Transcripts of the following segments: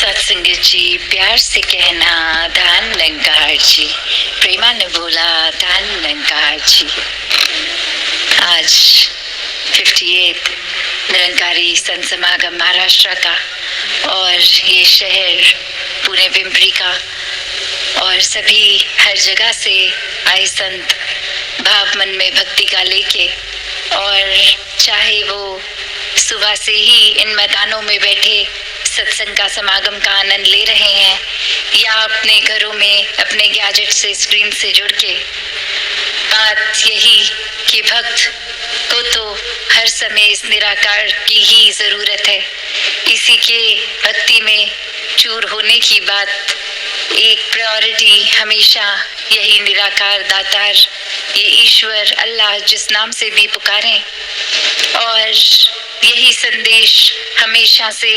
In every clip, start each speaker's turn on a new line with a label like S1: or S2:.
S1: सत्संगत जी, प्यार से कहना धन निरंकार जी। प्रेमा ने बोला धन निरंकार जी। आज 58 निरंकारी संत समागम महाराष्ट्र का और ये शहर पुणे पिंपरी का और सभी हर जगह से आए संत भाव मन में भक्ति का लेके, और चाहे वो सुबह से ही इन मैदानों में बैठे सत्संग का समागम का आनंद ले रहे हैं या अपने घरों में अपने गैजेट से स्क्रीन से जुड़ के, बात यही कि भक्त को तो हर समय इस निराकार की ही जरूरत है। इसी के भक्ति में चूर होने की बात, एक प्रायोरिटी हमेशा यही निराकार दातार, ये ईश्वर अल्लाह जिस नाम से भी पुकारें, और यही संदेश हमेशा से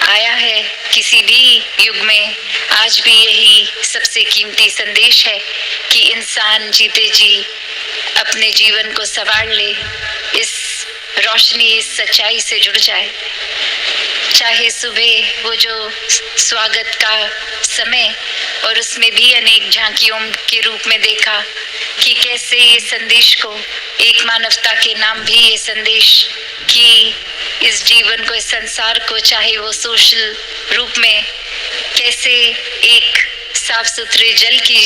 S1: आया है किसी भी युग में। आज भी यही सबसे कीमती संदेश है कि इंसान जीते जी अपने जीवन को संवार ले, इस रोशनी इस सच्चाई से जुड़ जाए। चाहे सुबह वो जो स्वागत का समय, और उसमें भी अनेक झांकियों के रूप में देखा कि कैसे ये संदेश को, एक मानवता के नाम भी ये संदेश कि इस जीवन को, इस संसार को, चाहे वो सोशल रूप में, कैसे एक साफ सुथरे जल की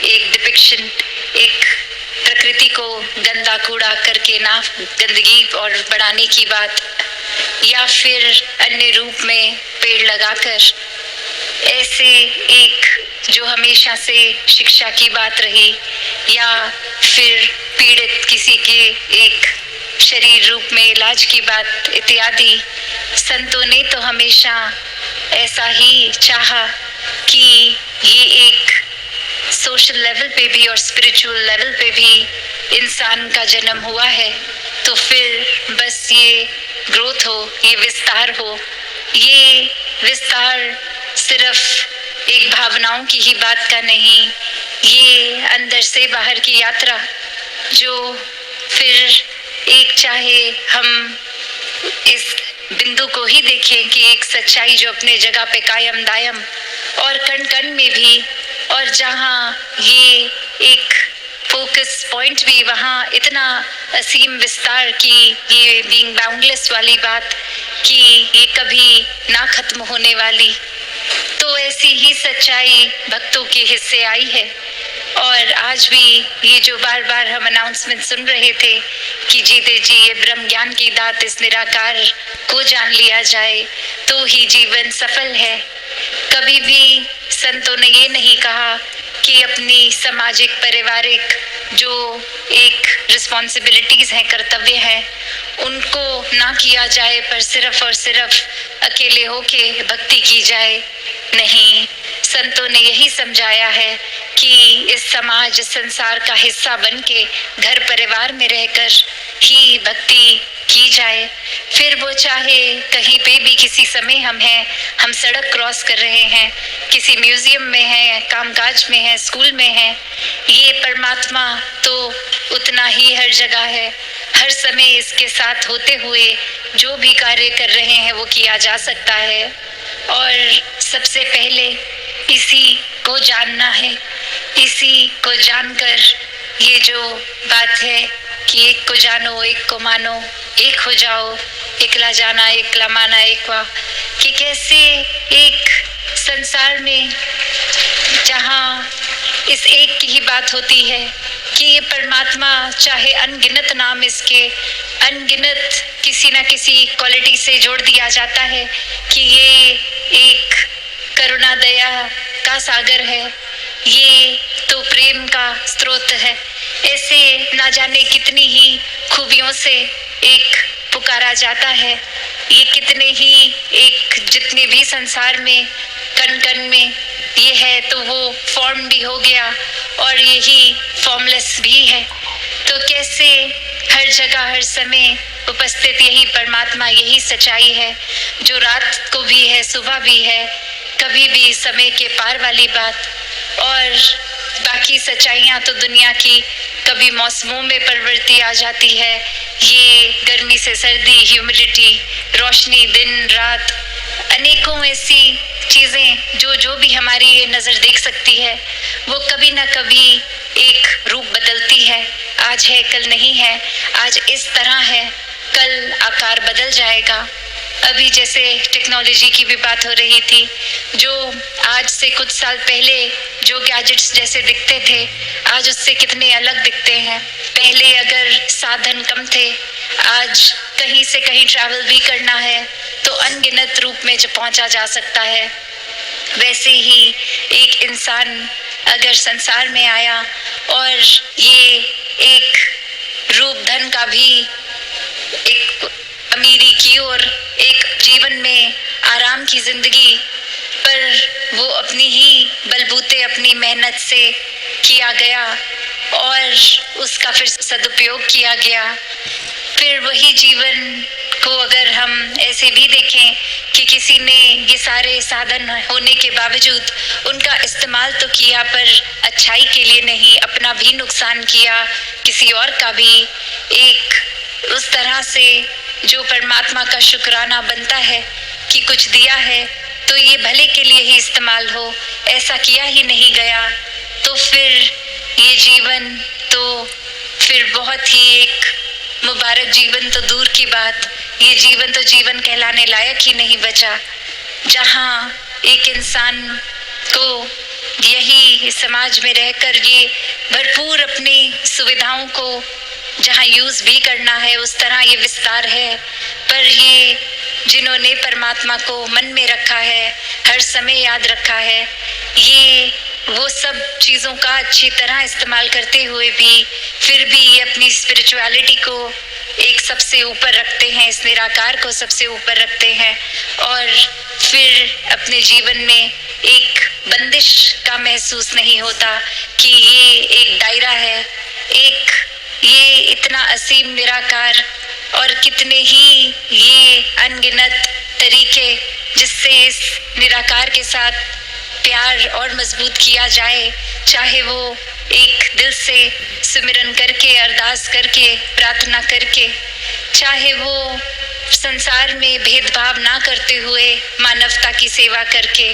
S1: एक डिपिक्शन, एक प्रकृति को गंदा कूड़ा करके ना गंदगी और बढ़ाने की बात, या फिर अन्य रूप में पेड़ लगाकर, ऐसे एक जो हमेशा से शिक्षा की बात रही, या फिर पीड़ित किसी के एक शरीर रूप में इलाज की बात इत्यादि। संतों ने तो हमेशा ऐसा ही चाहा कि ये एक सोशल लेवल पे भी और स्पिरिचुअल लेवल पे भी इंसान का जन्म हुआ है, तो फिर बस ये ग्रोथ हो, ये विस्तार हो। ये विस्तार सिर्फ एक भावनाओं की ही बात का नहीं, ये अंदर से बाहर की यात्रा, जो फिर एक, चाहे हम इस बिंदु को ही देखें कि एक सच्चाई जो अपने जगह पे कायम दायम और कण कण में भी, और जहाँ ये एक फोकस पॉइंट भी, वहाँ इतना असीम विस्तार की ये बीइंग बाउंडलेस वाली बात कि ये कभी ना खत्म होने वाली। तो ऐसी ही सच्चाई भक्तों के हिस्से आई है। और आज भी ये जो बार बार हम अनाउंसमेंट सुन रहे थे कि जीते जी ये ब्रह्म ज्ञान की दात, इस निराकार को जान लिया जाए तो ही जीवन सफल है। कभी भी संतों ने ये नहीं कहा कि अपनी सामाजिक पारिवारिक जो एक रिस्पॉन्सिबिलिटीज हैं, कर्तव्य हैं, उनको ना किया जाए पर सिर्फ और सिर्फ अकेले होके भक्ति की जाए। नहीं, संतों ने यही समझाया है कि इस समाज, इस संसार का हिस्सा बनके घर परिवार में रहकर ही भक्ति की जाए। फिर वो चाहे कहीं पे भी किसी समय हम हैं, हम सड़क क्रॉस कर रहे हैं, किसी म्यूजियम में हैं, कामकाज में हैं, स्कूल में हैं, ये परमात्मा तो उतना ही हर जगह है। हर समय इसके साथ होते हुए जो भी कार्य कर रहे हैं वो किया जा सकता है। और सबसे पहले इसी को जानना है। इसी को जानकर ये जो बात है कि एक को जानो, एक को मानो, एक हो जाओ, एकला जाना, एकला माना, एकवा, कि कैसे एक संसार में जहाँ इस एक की ही बात होती है कि ये परमात्मा, चाहे अनगिनत नाम इसके, अनगिनत किसी ना किसी क्वालिटी से जोड़ दिया जाता है कि ये एक करुणा दया का सागर है, ये तो प्रेम का स्रोत है। ऐसे ना जाने कितनी ही खूबियों से एक पुकारा जाता है। ये कितने ही एक जितने भी संसार में कण कण में ये है तो वो फॉर्म भी हो गया और यही फॉर्मलेस भी है। तो कैसे हर जगह हर समय उपस्थित यही परमात्मा, यही सच्चाई है जो रात को भी है, सुबह भी है, कभी भी समय के पार वाली बात। और बाकी सच्चाइयाँ तो दुनिया की कभी मौसमों में परिवर्ती आ जाती है, ये गर्मी से सर्दी, ह्यूमिडिटी, रोशनी, दिन रात, अनेकों ऐसी चीजें जो जो भी हमारी ये नज़र देख सकती है वो कभी ना कभी एक रूप बदलती है। आज है कल नहीं है, आज इस तरह है कल आकार बदल जाएगा। अभी जैसे टेक्नोलॉजी की भी बात हो रही थी, जो आज से कुछ साल पहले जो गैजेट्स जैसे दिखते थे आज उससे कितने अलग दिखते हैं। पहले अगर साधन कम थे, आज कहीं से कहीं ट्रैवल भी करना है तो अनगिनत रूप में जो पहुंचा जा सकता है। वैसे ही एक इंसान अगर संसार में आया और ये एक रूप धन का भी एक अमीरी की और एक जीवन में आराम की जिंदगी पर वो अपनी ही बलबूते अपनी मेहनत से किया गया और उसका फिर सदुपयोग किया गया। फिर वही जीवन को अगर हम ऐसे भी देखें कि किसी ने ये सारे साधन होने के बावजूद उनका इस्तेमाल तो किया पर अच्छाई के लिए नहीं, अपना भी नुकसान किया, किसी और का भी। एक उस तरह से जो परमात्मा का शुक्राना बनता है कि कुछ दिया है तो ये भले के लिए ही इस्तेमाल हो, ऐसा किया ही नहीं गया, तो फिर ये जीवन तो फिर बहुत ही एक मुबारक जीवन तो दूर की बात, ये जीवन तो जीवन कहलाने लायक ही नहीं बचा। जहाँ एक इंसान को यही समाज में रहकर ये भरपूर अपनी सुविधाओं को जहाँ यूज भी करना है उस तरह ये विस्तार है, पर ये जिन्होंने परमात्मा को मन में रखा है, हर समय याद रखा है, ये वो सब चीज़ों का अच्छी तरह इस्तेमाल करते हुए भी फिर भी ये अपनी स्पिरिचुअलिटी को एक सबसे ऊपर रखते हैं, इस निराकार को सबसे ऊपर रखते हैं और फिर अपने जीवन में एक बंदिश का महसूस नहीं होता कि ये एक दायरा है, एक ये इतना असीम निराकार और कितने ही ये अनगिनत तरीके जिससे इस निराकार के साथ प्यार और मजबूत किया जाए, चाहे वो एक दिल से सिमरन करके, अरदास करके, प्रार्थना करके, चाहे वो संसार में भेदभाव ना करते हुए मानवता की सेवा करके,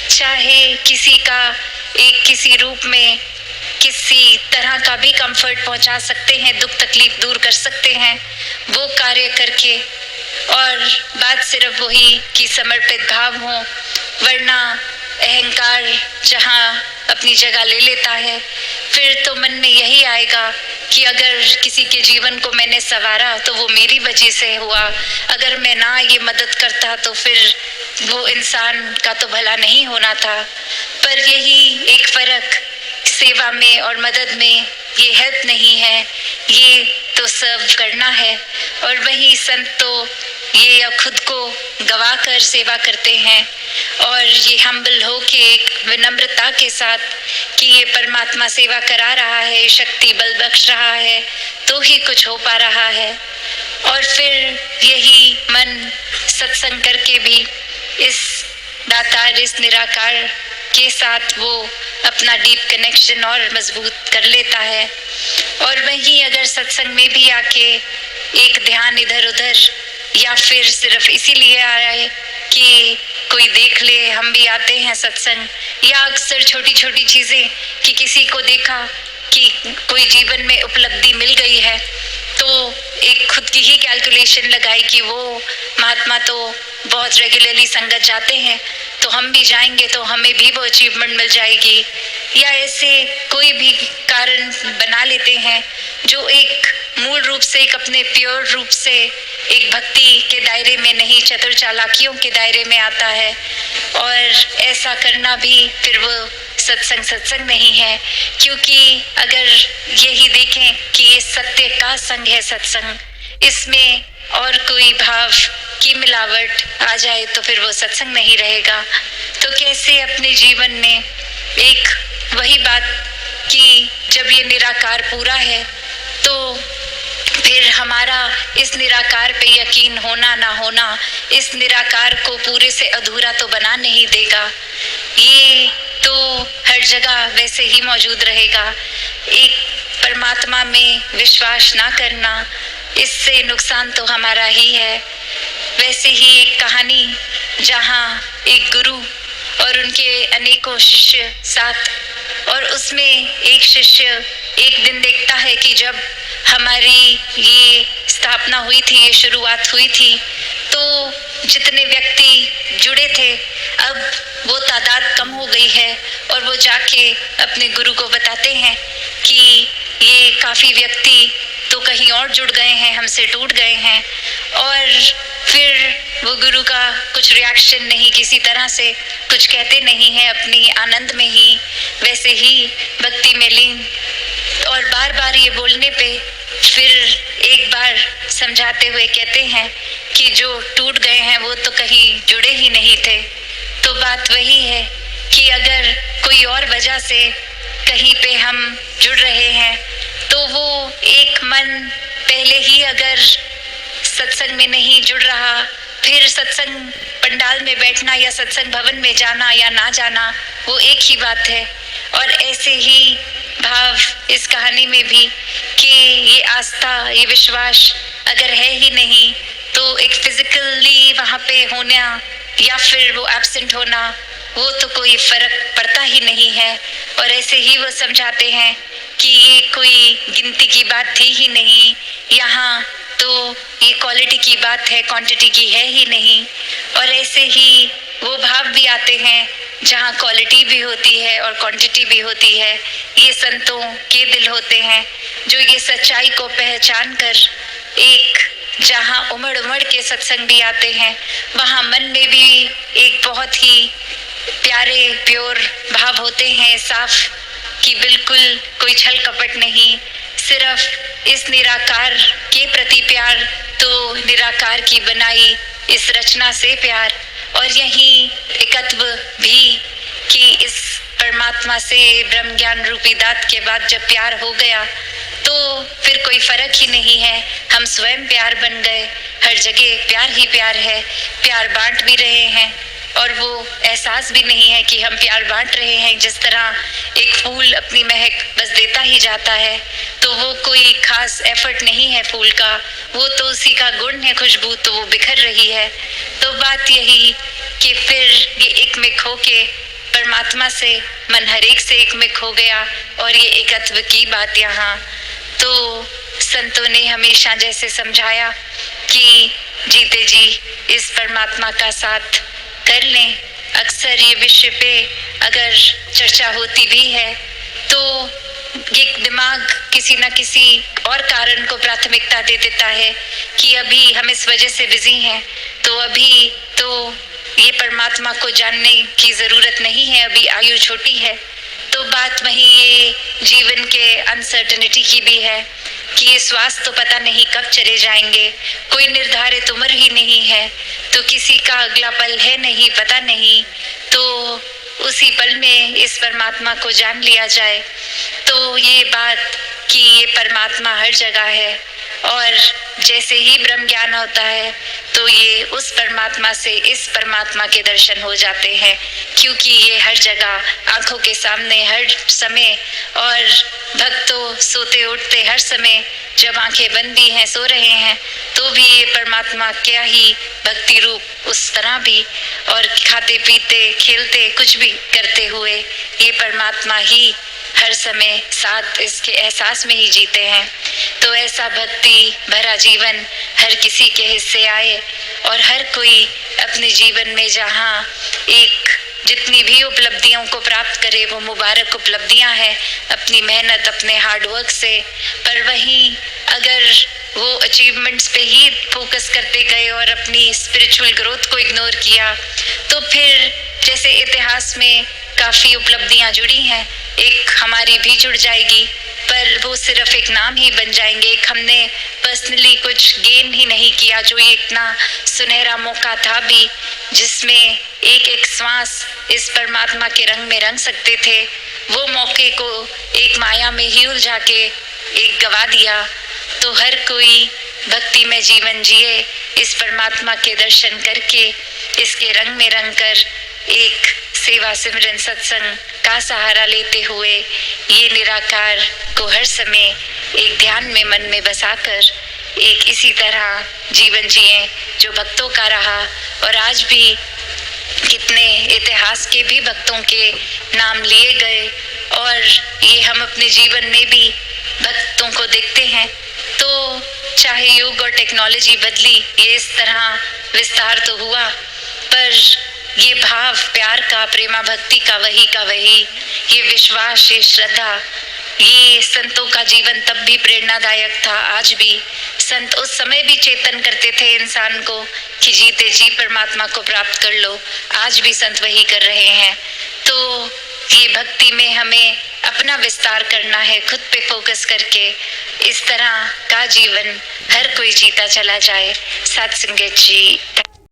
S1: चाहे किसी का एक किसी रूप में किसी तरह का भी कंफर्ट पहुंचा सकते हैं, दुख तकलीफ दूर कर सकते हैं, वो कार्य करके। और बात सिर्फ वही कि समर्पित भाव हो, वरना अहंकार जहाँ अपनी जगह ले लेता है फिर तो मन में यही आएगा कि अगर किसी के जीवन को मैंने संवारा तो वो मेरी वजह से हुआ, अगर मैं ना ये मदद करता तो फिर वो इंसान का तो भला नहीं होना था। पर यही एक फर्क सेवा में और मदद में, ये हेल्प नहीं है, ये तो सर्व करना है। और वही संत तो ये खुद को गवा कर सेवा करते हैं और ये हम्बल हो के एक विनम्रता के साथ कि ये परमात्मा सेवा करा रहा है, शक्ति बल बख्श रहा है तो ही कुछ हो पा रहा है। और फिर यही मन सत्संग करके भी इस दातार, इस निराकार के साथ वो अपना डीप कनेक्शन और मजबूत कर लेता है। और वहीं अगर सत्संग में भी आके एक ध्यान इधर उधर या फिर सिर्फ इसीलिए आ रहा है कि कोई देख ले, हम भी आते हैं सत्संग, या अक्सर छोटी छोटी चीजें कि किसी को देखा कि कोई जीवन में उपलब्धि मिल गई है तो एक खुद की ही कैलकुलेशन लगाई कि वो महात्मा तो बहुत रेगुलरली संगत जाते हैं तो हम भी जाएंगे तो हमें भी वो अचीवमेंट मिल जाएगी, या ऐसे कोई भी कारण बना लेते हैं जो एक मूल रूप से एक अपने प्योर रूप से एक भक्ति के दायरे में नहीं, चतुर चालाकियों के दायरे में आता है। और ऐसा करना भी फिर वो सत्संग नहीं है, क्योंकि अगर यही देखें कि ये सत्य का संग है सत्संग, इसमें और कोई भाव की मिलावट आ जाए तो फिर वो सत्संग नहीं रहेगा। तो कैसे अपने जीवन में एक वही बात कि जब ये निराकार पूरा है तो फिर हमारा इस निराकार पे यकीन होना ना होना इस निराकार को पूरे से अधूरा तो बना नहीं देगा, ये तो हर जगह वैसे ही मौजूद रहेगा। एक परमात्मा में विश्वास ना करना, इससे नुकसान तो हमारा ही है। वैसे ही एक कहानी जहाँ एक गुरु और उनके अनेकों शिष्य साथ, और उसमें एक शिष्य एक दिन देखता है कि जब हमारी ये स्थापना हुई थी, ये शुरुआत हुई थी, तो जितने व्यक्ति जुड़े थे अब वो तादाद कम हो गई है, और वो जाके अपने गुरु को बताते हैं कि ये काफ़ी व्यक्ति तो कहीं और जुड़ गए हैं, हमसे टूट गए हैं। और फिर वो गुरु का कुछ रिएक्शन नहीं, किसी तरह से कुछ कहते नहीं हैं, अपनी आनंद में ही वैसे ही भक्ति में लीन। और बार बार ये बोलने पे फिर एक बार समझाते हुए कहते हैं कि जो टूट गए हैं वो तो कहीं जुड़े ही नहीं थे। तो बात वही है कि अगर कोई और वजह से कहीं पे हम जुड़ रहे हैं तो वो एक मन पहले ही अगर सत्संग में नहीं जुड़ रहा, फिर सत्संग पंडाल में बैठना या सत्संग भवन में जाना या ना जाना वो एक ही बात है। और ऐसे ही भाव इस कहानी में भी कि ये आस्था, ये विश्वास अगर है ही नहीं तो एक फिजिकली वहाँ पे होना या फिर वो एब्सेंट होना, वो तो कोई फर्क पड़ता ही नहीं है। और ऐसे ही वो समझाते हैं कि ये कोई गिनती की बात थी ही नहीं, यहाँ तो ये क्वालिटी की बात है, क्वांटिटी की है ही नहीं। और ऐसे ही वो भाव भी आते हैं जहाँ क्वालिटी भी होती है और क्वांटिटी भी होती है। ये संतों के दिल होते हैं जो ये सच्चाई को पहचान कर एक जहाँ उमड़ उमड़ के सत्संग भी आते हैं, वहाँ मन में भी एक बहुत ही प्यारे प्योर भाव होते हैं, साफ, कि बिल्कुल कोई छल कपट नहीं, सिर्फ इस निराकार के प्रति प्यार, तो निराकार की बनाई इस रचना से प्यार। और यही एकत्व भी कि इस परमात्मा से ब्रह्म ज्ञान रूपी दात के बाद जब प्यार हो गया तो फिर कोई फर्क ही नहीं है, हम स्वयं प्यार बन गए, हर जगह प्यार ही प्यार है, प्यार बांट भी रहे हैं। और वो एहसास भी नहीं है कि हम प्यार बांट रहे हैं। जिस तरह एक फूल अपनी महक बस देता ही जाता है, तो वो कोई खास एफर्ट नहीं है फूल का, वो तो उसी का गुण है, खुशबू तो वो बिखर रही है। तो बात यही कि फिर ये एक में खो के परमात्मा से मन हर एक से एक में खो गया। और ये एकत्व की बात यहाँ तो संतों ने हमेशा जैसे समझाया कि जीते जी इस परमात्मा का साथ कर लें। अक्सर ये विषय पे अगर चर्चा होती भी है तो ये दिमाग किसी न किसी और कारण को प्राथमिकता दे देता है कि अभी हम इस वजह से बिजी हैं, तो अभी तो ये परमात्मा को जानने की जरूरत नहीं है, अभी आयु छोटी है। तो बात वही ये जीवन के अनसर्टेनिटी की भी है कि ये श्वास तो पता नहीं कब चले जाएंगे, कोई निर्धारित उम्र ही नहीं है, तो किसी का अगला पल है नहीं, पता नहीं, तो उसी पल में इस परमात्मा को जान लिया जाए। तो ये बात कि ये परमात्मा हर जगह है, और जैसे ही ब्रह्म ज्ञान होता है तो ये उस परमात्मा से इस परमात्मा के दर्शन हो जाते हैं, क्योंकि ये हर जगह आंखों के सामने हर समय। और भक्तों सोते उठते हर समय जब आंखें बंदी हैं, सो रहे हैं, तो भी ये परमात्मा क्या ही भक्ति रूप उस तरह भी, और खाते पीते खेलते कुछ भी करते हुए ये परमात्मा ही हर समय साथ इसके एहसास में ही जीते हैं। तो ऐसा भक्ति भरा जीवन हर किसी के हिस्से आए, और हर कोई अपने जीवन में जहाँ एक जितनी भी उपलब्धियों को प्राप्त करे वो मुबारक उपलब्धियां हैं अपनी मेहनत, अपने हार्डवर्क से। पर वहीं अगर वो अचीवमेंट्स पे ही फोकस करते गए और अपनी स्पिरिचुअल ग्रोथ को इग्नोर किया, तो फिर जैसे इतिहास में काफ़ी उपलब्धियां जुड़ी हैं, एक हमारी भी जुड़ जाएगी, पर वो सिर्फ एक नाम ही बन जाएंगे। एक हमने पर्सनली कुछ गेन ही नहीं किया, जो ये इतना सुनहरा मौका था भी, जिसमें एक एक श्वास इस परमात्मा के रंग में रंग सकते थे, वो मौके को एक माया में ही उलझा के एक गवा दिया। तो हर कोई भक्ति में जीवन जिए, इस परमात्मा के दर्शन करके इसके रंग में रंग कर एक सेवा सिमरन सत्संग का सहारा लेते हुए ये निराकार को हर समय एक ध्यान में मन में बसाकर एक इसी तरह जीवन जिए जो भक्तों का रहा। और आज भी कितने इतिहास पास के भी भक्तों के नाम लिए गए और ये हम अपने जीवन में भी भक्तों को देखते हैं। तो चाहे युग और टेक्नोलॉजी बदली, ये इस तरह विस्तार तो हुआ, पर ये भाव प्यार का, प्रेमा भक्ति का वही, ये विश्वास, ये श्रद्धा, ये संतों का जीवन तब भी प्रेरणादायक था। आज भी संत उस समय भी चेतन करते थे इंसान को कि जीते जी परमात्मा को प्राप्त कर लो। आज भी संत वही कर रहे हैं। तो ये भक्ति में हमें अपना विस्तार करना है, खुद पे फोकस करके इस तरह का जीवन हर कोई जीता चला जाए। सत्संगत जी।